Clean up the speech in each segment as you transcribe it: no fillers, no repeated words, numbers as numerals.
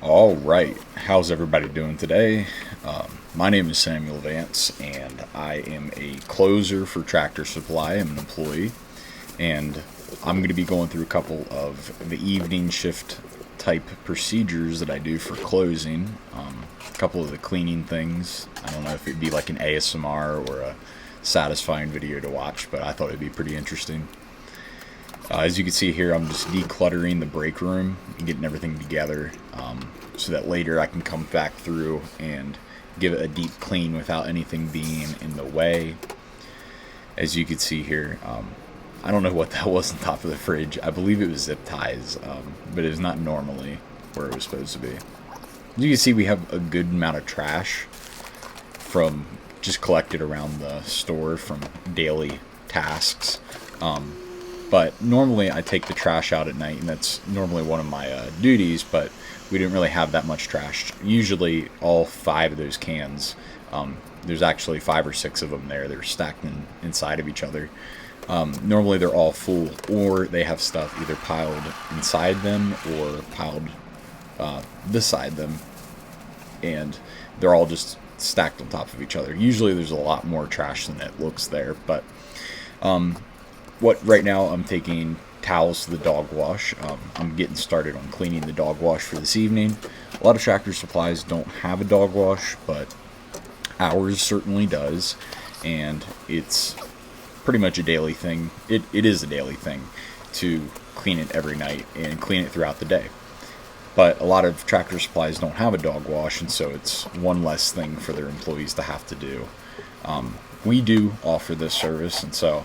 All right, how's everybody doing today? My name is Samuel Vance, and I am a closer for Tractor Supply. I'm an employee, and I'm going to be going through a couple of the evening shift type procedures that I do for closing. A couple of the cleaning things. I don't know if it'd be like an ASMR or a satisfying video to watch, but I thought it'd be pretty interesting. As you can see here, I'm just decluttering the break room and getting everything together so that later I can come back through and give it a deep clean without anything being in the way. As you can see here, I don't know what that was on top of the fridge. I believe it was zip ties, but it was not normally where it was supposed to be. As you can see, we have a good amount of trash from just collected around the store from daily tasks. But normally I take the trash out at night, and that's normally one of my duties, but we didn't really have that much trash. Usually all 5 of those cans, there's actually 5 or 6 of them there. They're stacked inside of each other. Normally they're all full, or they have stuff either piled inside them or piled beside them, and they're all just stacked on top of each other. Usually there's a lot more trash than it looks there, but right now I'm taking towels to the dog wash. I'm getting started on cleaning the dog wash for this evening. A lot of Tractor Supplies don't have a dog wash, but ours certainly does, and it's pretty much a daily thing. It is a daily thing to clean it every night and clean it throughout the day. But a lot of Tractor Supplies don't have a dog wash, and so it's one less thing for their employees to have to do. We do offer this service, and so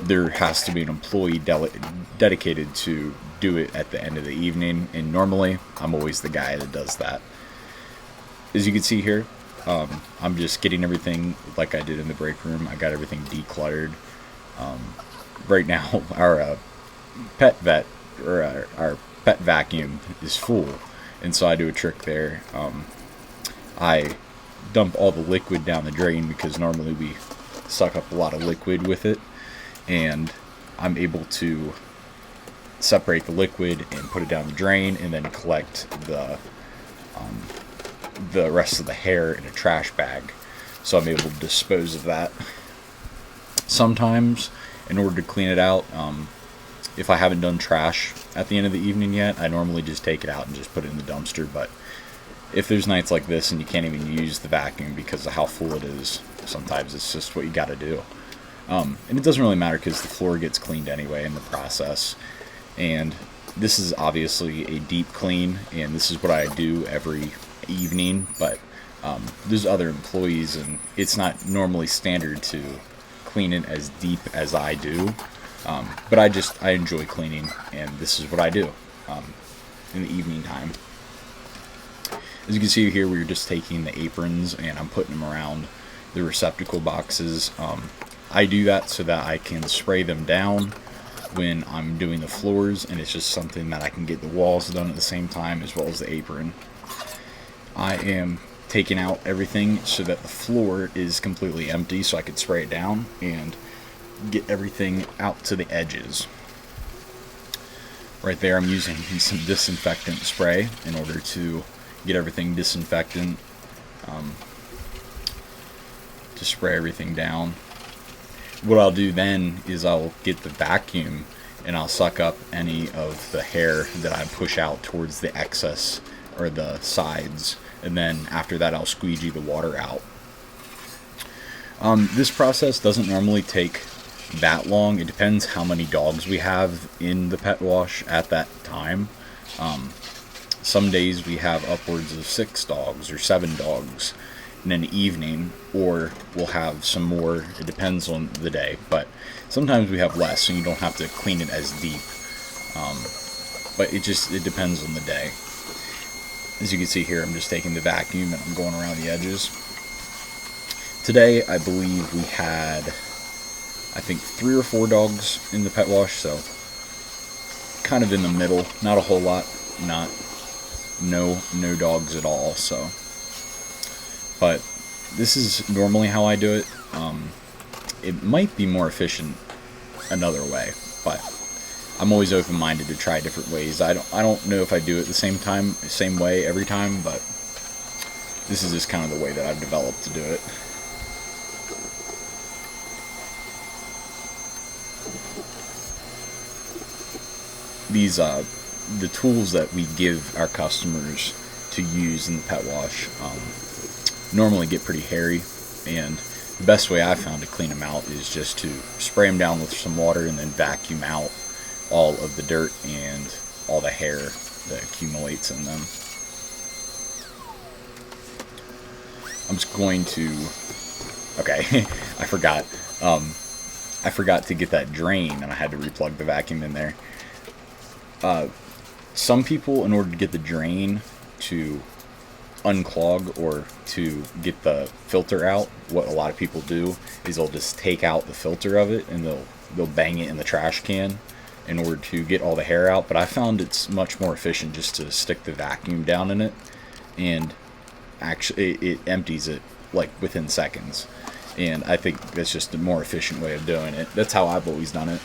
there has to be an employee dedicated to do it at the end of the evening, and normally I'm always the guy that does that. As you can see here, I'm just getting everything like I did in the break room. I got everything decluttered. Right now, our pet vet, or our pet vacuum is full, and so I do a trick there. I dump all the liquid down the drain because normally we suck up a lot of liquid with it, and I'm able to separate the liquid and put it down the drain, and then collect the rest of the hair in a trash bag, so I'm able to dispose of that. Sometimes, in order to clean it out, if I haven't done trash at the end of the evening yet, I normally just take it out and just put it in the dumpster. But if there's nights like this and you can't even use the vacuum because of how full it is, sometimes it's just what you got to do. And it doesn't really matter because the floor gets cleaned anyway in the process. And this is obviously a deep clean, and this is what I do every evening. But there's other employees, and it's not normally standard to clean it as deep as I do. But I enjoy cleaning, and this is what I do in the evening time. As you can see here, we're just taking the aprons and I'm putting them around the receptacle boxes. I do that so that I can spray them down when I'm doing the floors, and it's just something that I can get the walls done at the same time as well as the apron. I am taking out everything so that the floor is completely empty so I could spray it down and get everything out to the edges. Right there I'm using some disinfectant spray in order to get everything disinfectant, to spray everything down. What I'll do then is I'll get the vacuum and I'll suck up any of the hair that I push out towards the excess or the sides, and then after that I'll squeegee the water out. This process doesn't normally take that long. It depends how many dogs we have in the pet wash at that time. Some days we have upwards of 6 dogs or 7 dogs in an evening, or we'll have some more. It depends on the day, but sometimes we have less, so you don't have to clean it as deep. But it depends on the day. As you can see here, I'm just taking the vacuum and I'm going around the edges. Today, I believe we had, I think, 3 or 4 dogs in the pet wash, so kind of in the middle. Not a whole lot, no dogs at all. So, but this is normally how I do it. It might be more efficient another way, but I'm always open-minded to try different ways. I don't know if I do it the same way every time, but this is just kind of the way that I've developed to do it. These the tools that we give our customers to use in the pet wash normally get pretty hairy, and the best way I've found to clean them out is just to spray them down with some water and then vacuum out all of the dirt and all the hair that accumulates in them. I'm just going to, okay, I forgot to get that drain, and I had to replug the vacuum in there. Some people, in order to get the drain to unclog or to get the filter out, what a lot of people do is they'll just take out the filter of it and they'll bang it in the trash can in order to get all the hair out. But I found it's much more efficient just to stick the vacuum down in it, and actually it empties it like within seconds. And I think that's just a more efficient way of doing it. That's how I've always done it.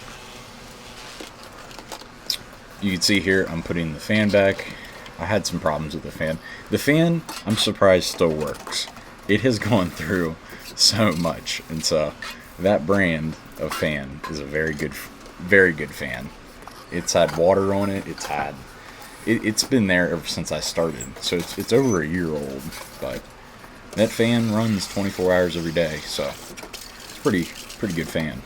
You can see here I'm putting the fan back. I had some problems with the fan. The fan, I'm surprised, still works. It has gone through so much, and so that brand of fan is a very good fan. It's had water on it. It's been there ever since I started, so it's over a year old. But that fan runs 24 hours every day, so it's pretty good fan.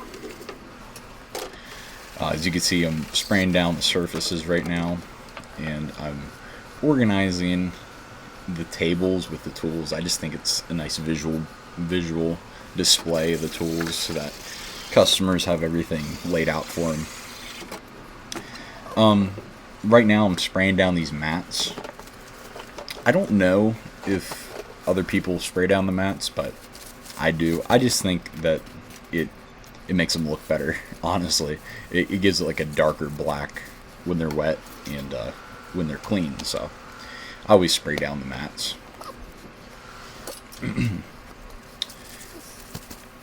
As you can see, I'm spraying down the surfaces right now, and I'm organizing the tables with the tools. I just think it's a nice visual display of the tools so that customers have everything laid out for them. Right now I'm spraying down these mats. I don't know if other people spray down the mats, but I do. I just think that it makes them look better, honestly. It gives it like a darker black when they're wet and when they're clean, so I always spray down the mats.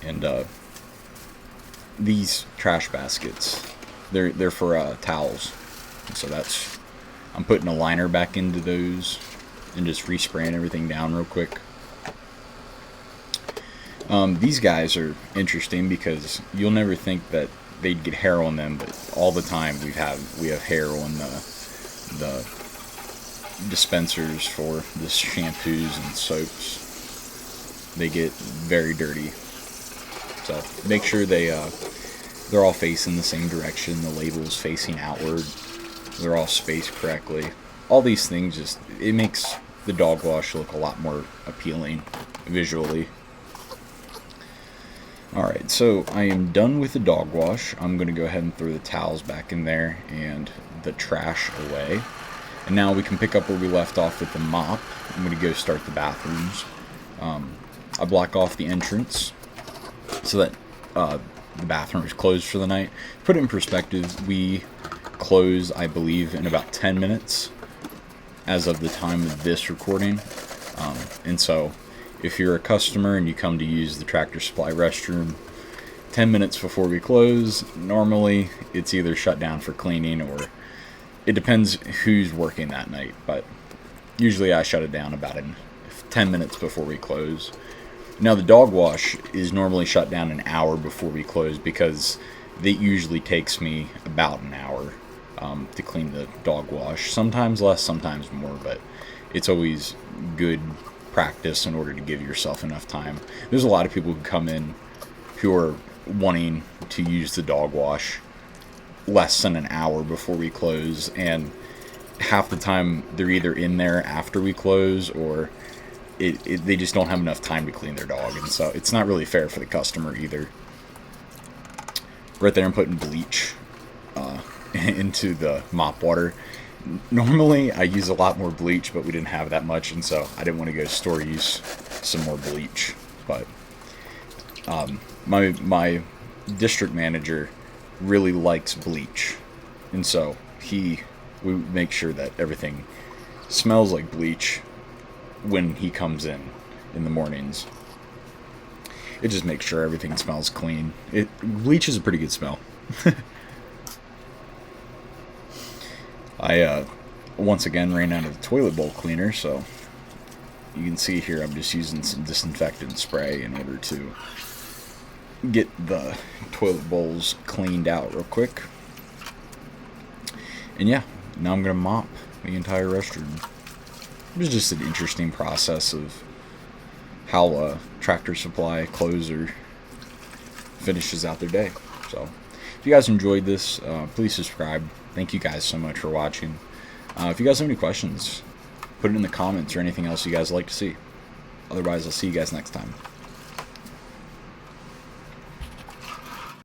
And these trash baskets, they're for towels, so I'm putting a liner back into those and just respraying everything down real quick. These guys are interesting because you'll never think that they'd get hair on them, but all the time we have hair on the dispensers for the shampoos and soaps. They get very dirty, so make sure they're all facing the same direction. The label's facing outward. They're all spaced correctly. All these things it makes the dog wash look a lot more appealing visually. Alright, so I am done with the dog wash. I'm going to go ahead and throw the towels back in there and the trash away. And now we can pick up where we left off with the mop. I'm going to go start the bathrooms. I block off the entrance so that the bathroom is closed for the night. To put it in perspective, we close, I believe, in about 10 minutes as of the time of this recording. And so if you're a customer and you come to use the Tractor Supply restroom 10 minutes before we close, normally it's either shut down for cleaning, or it depends who's working that night, but usually I shut it down about 10 minutes before we close. Now the dog wash is normally shut down an hour before we close because it usually takes me about an hour to clean the dog wash. Sometimes less, sometimes more, but it's always good practice in order to give yourself enough time. There's a lot of people who come in who are wanting to use the dog wash less than an hour before we close, and half the time they're either in there after we close or they just don't have enough time to clean their dog, and so it's not really fair for the customer either. Right there I'm putting bleach into the mop water. Normally I use a lot more bleach, but we didn't have that much, and so I didn't want to go to the store to use some more bleach. But my district manager really likes bleach, and so we make sure that everything smells like bleach when he comes in the mornings. It just makes sure everything smells clean. Bleach is a pretty good smell. I once again ran out of the toilet bowl cleaner, so you can see here I'm just using some disinfectant spray in order to get the toilet bowls cleaned out real quick. And yeah, now I'm going to mop the entire restroom. It was just an interesting process of how a Tractor Supply closer finishes out their day. So if you guys enjoyed this, please subscribe. Thank you guys so much for watching. If you guys have any questions, put it in the comments or anything else you guys like to see. Otherwise, I'll see you guys next time.